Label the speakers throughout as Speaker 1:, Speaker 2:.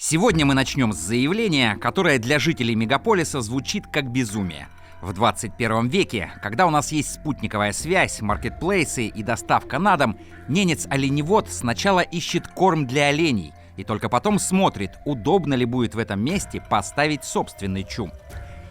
Speaker 1: Сегодня мы начнем с заявления, которое для жителей мегаполиса звучит как безумие. В 21 веке, когда у нас есть спутниковая связь, маркетплейсы и доставка на дом, ненец-оленевод сначала ищет корм для оленей и только потом смотрит, удобно ли будет в этом месте поставить собственный чум.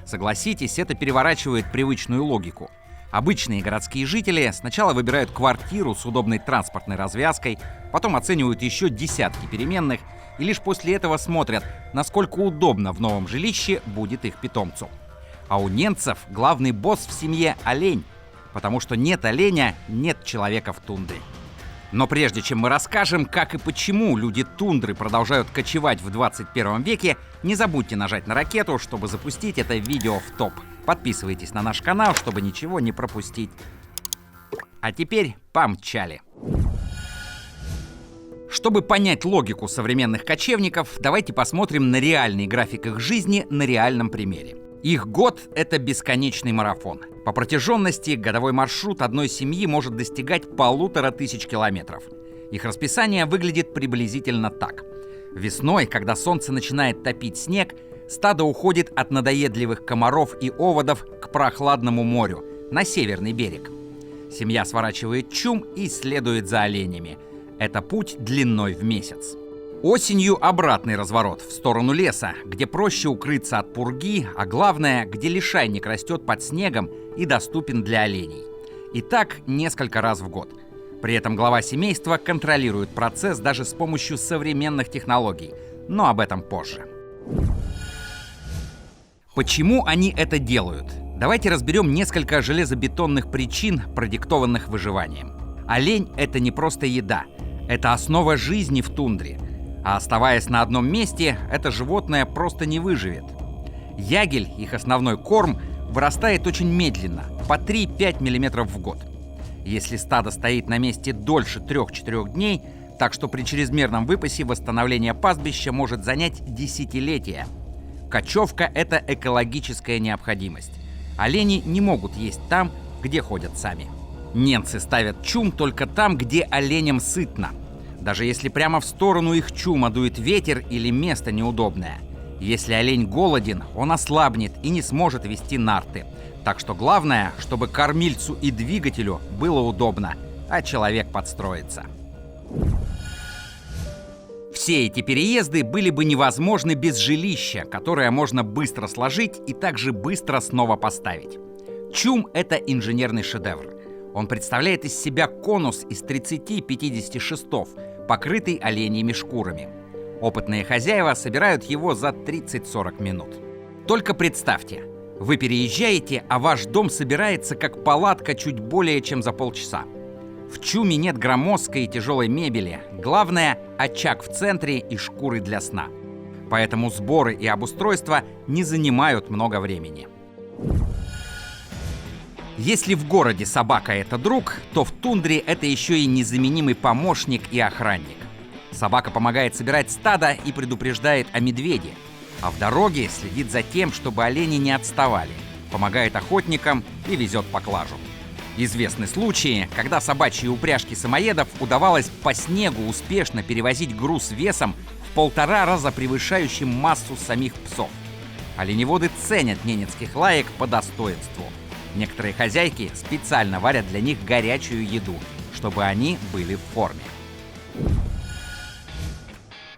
Speaker 1: Согласитесь, это переворачивает привычную логику. Обычные городские жители сначала выбирают квартиру с удобной транспортной развязкой, потом оценивают еще десятки переменных и лишь после этого смотрят, насколько удобно в новом жилище будет их питомцу. А у ненцев главный босс в семье – олень, потому что нет оленя – нет человека в тундре. Но прежде чем мы расскажем, как и почему люди тундры продолжают кочевать в 21 веке, не забудьте нажать на ракету, чтобы запустить это видео в топ. Подписывайтесь на наш канал, чтобы ничего не пропустить. А теперь помчали. Чтобы понять логику современных кочевников, давайте посмотрим на реальный график их жизни на реальном примере. Их год — это бесконечный марафон. По протяженности годовой маршрут одной семьи может достигать 1500 километров. Их расписание выглядит приблизительно так. Весной, когда солнце начинает топить снег, стадо уходит от надоедливых комаров и оводов к прохладному морю, на северный берег. Семья сворачивает чум и следует за оленями. Это путь длиной в месяц. Осенью обратный разворот в сторону леса, где проще укрыться от пурги, а главное, где лишайник растет под снегом и доступен для оленей. И так несколько раз в год. При этом глава семейства контролирует процесс даже с помощью современных технологий, но об этом позже. Почему они это делают? Давайте разберем несколько железобетонных причин, продиктованных выживанием. Олень — это не просто еда, это основа жизни в тундре. А оставаясь на одном месте, это животное просто не выживет. Ягель, их основной корм, вырастает очень медленно, по 3-5 мм в год. Если стадо стоит на месте дольше 3-4 дней, так что при чрезмерном выпасе восстановление пастбища может занять десятилетия. Кочевка — это экологическая необходимость. Олени не могут есть там, где ходят сами. Ненцы ставят чум только там, где оленям сытно. Даже если прямо в сторону их чума дует ветер или место неудобное. Если олень голоден, он ослабнет и не сможет вести нарты. Так что главное, чтобы кормильцу и двигателю было удобно, а человек подстроится. Все эти переезды были бы невозможны без жилища, которое можно быстро сложить и также быстро снова поставить. Чум — это инженерный шедевр. Он представляет из себя конус из 30-50 шестов, покрытый оленьими шкурами. Опытные хозяева собирают его за 30-40 минут. Только представьте, вы переезжаете, а ваш дом собирается как палатка чуть более чем за полчаса. В чуме нет громоздкой и тяжелой мебели. Главное — очаг в центре и шкуры для сна. Поэтому сборы и обустройство не занимают много времени. Если в городе собака — это друг, то в тундре это еще и незаменимый помощник и охранник. Собака помогает собирать стадо и предупреждает о медведе, а в дороге следит за тем, чтобы олени не отставали, помогает охотникам и везет поклажу. Известны случаи, когда собачьи упряжки самоедов удавалось по снегу успешно перевозить груз весом в 1,5 раза превышающим массу самих псов. Оленеводы ценят ненецких лаек по достоинству. Некоторые хозяйки специально варят для них горячую еду, чтобы они были в форме.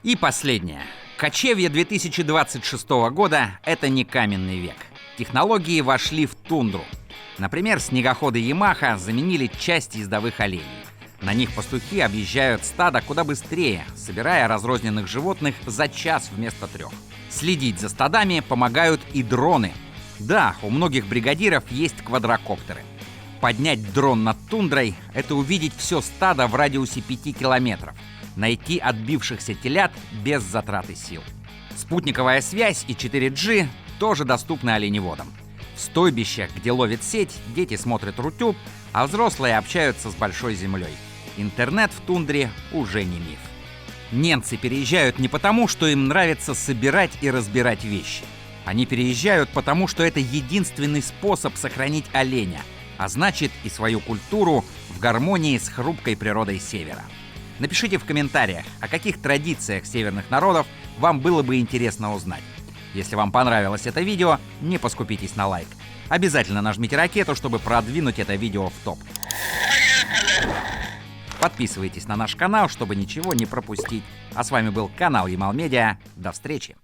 Speaker 1: И последнее. Кочевье 2026 года — это не каменный век. Технологии вошли в тундру. Например, снегоходы Ямаха заменили часть ездовых оленей. На них пастухи объезжают стадо куда быстрее, собирая разрозненных животных за час вместо 3. Следить за стадами помогают и дроны. Да, у многих бригадиров есть квадрокоптеры. Поднять дрон над тундрой — это увидеть все стадо в радиусе 5 километров, найти отбившихся телят без затраты сил. Спутниковая связь и 4G тоже доступны оленеводам. В стойбищах, где ловит сеть, дети смотрят рутюб, а взрослые общаются с большой землей. Интернет в тундре уже не миф. Ненцы переезжают не потому, что им нравится собирать и разбирать вещи. Они переезжают потому, что это единственный способ сохранить оленя, а значит и свою культуру в гармонии с хрупкой природой севера. Напишите в комментариях, о каких традициях северных народов вам было бы интересно узнать. Если вам понравилось это видео, не поскупитесь на лайк. Обязательно нажмите ракету, чтобы продвинуть это видео в топ. Подписывайтесь на наш канал, чтобы ничего не пропустить. А с вами был канал Ямал Медиа. До встречи!